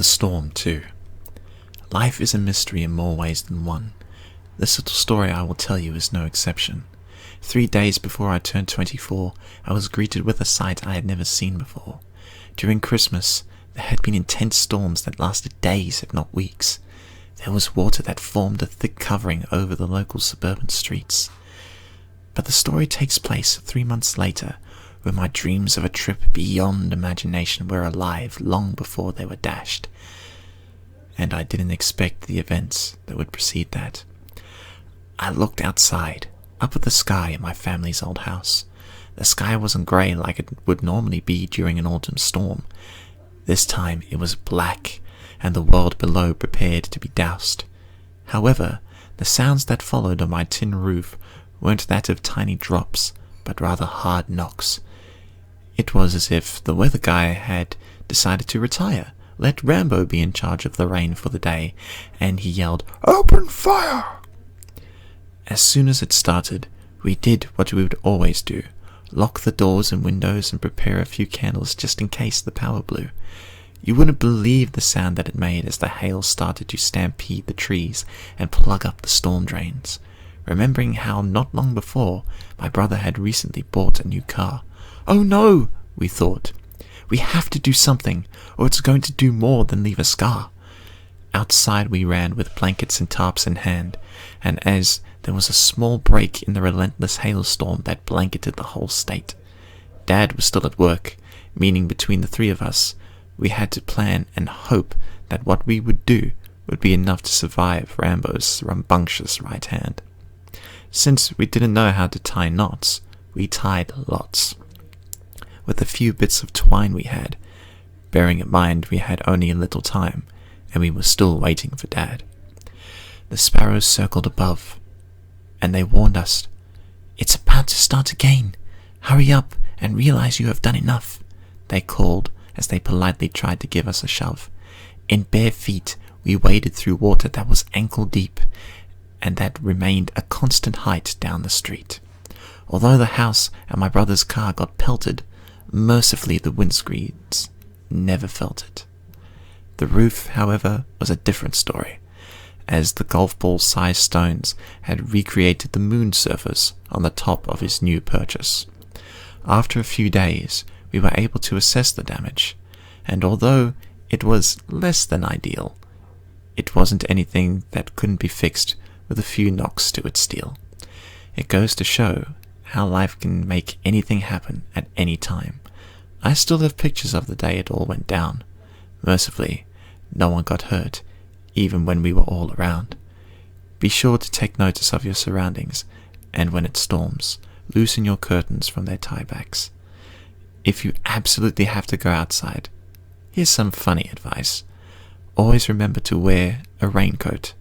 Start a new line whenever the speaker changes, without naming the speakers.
The Storm 2. Life is a mystery in more ways than one. This little story I will tell you is no exception. 3 days before I turned 24, I was greeted with a sight I had never seen before. During Christmas, there had been intense storms that lasted days, if not weeks. There was water that formed a thick covering over the local suburban streets. But the story takes place 3 months later, when my dreams of a trip beyond imagination were alive long before they were dashed. And I didn't expect the events that would precede that. I looked outside, up at the sky in my family's old house. The sky wasn't grey like it would normally be during an autumn storm. This time it was black, and the world below prepared to be doused. However, the sounds that followed on my tin roof weren't that of tiny drops, but rather hard knocks. It was as if the weather guy had decided to retire, let Rambo be in charge of the rain for the day, and he yelled, "Open fire!" As soon as it started, we did what we would always do, lock the doors and windows and prepare a few candles just in case the power blew. You wouldn't believe the sound that it made as the hail started to stampede the trees and plug up the storm drains. Remembering how not long before, my brother had recently bought a new car. "Oh no," we thought. "We have to do something, or it's going to do more than leave a scar." Outside we ran with blankets and tarps in hand, and as there was a small break in the relentless hailstorm that blanketed the whole state. Dad was still at work, meaning between the three of us, we had to plan and hope that what we would do would be enough to survive Rambo's rambunctious right hand. Since we didn't know how to tie knots, we tied lots. With a few bits of twine we had, bearing in mind we had only a little time, and we were still waiting for Dad. The sparrows circled above, and they warned us, "It's about to start again. Hurry up and realize you have done enough," they called as they politely tried to give us a shove. In bare feet, we waded through water that was ankle deep, and that remained a constant height down the street. Although the house and my brother's car got pelted, mercifully the windscreens never felt it. The roof, however, was a different story, as the golf ball-sized stones had recreated the moon surface on the top of his new purchase. After a few days, we were able to assess the damage, and although it was less than ideal, it wasn't anything that couldn't be fixed with a few knocks to its steel. It goes to show how life can make anything happen at any time. I still have pictures of the day it all went down. Mercifully, no one got hurt, even when we were all around. Be sure to take notice of your surroundings, and when it storms, loosen your curtains from their tiebacks. If you absolutely have to go outside, here's some funny advice. Always remember to wear a raincoat.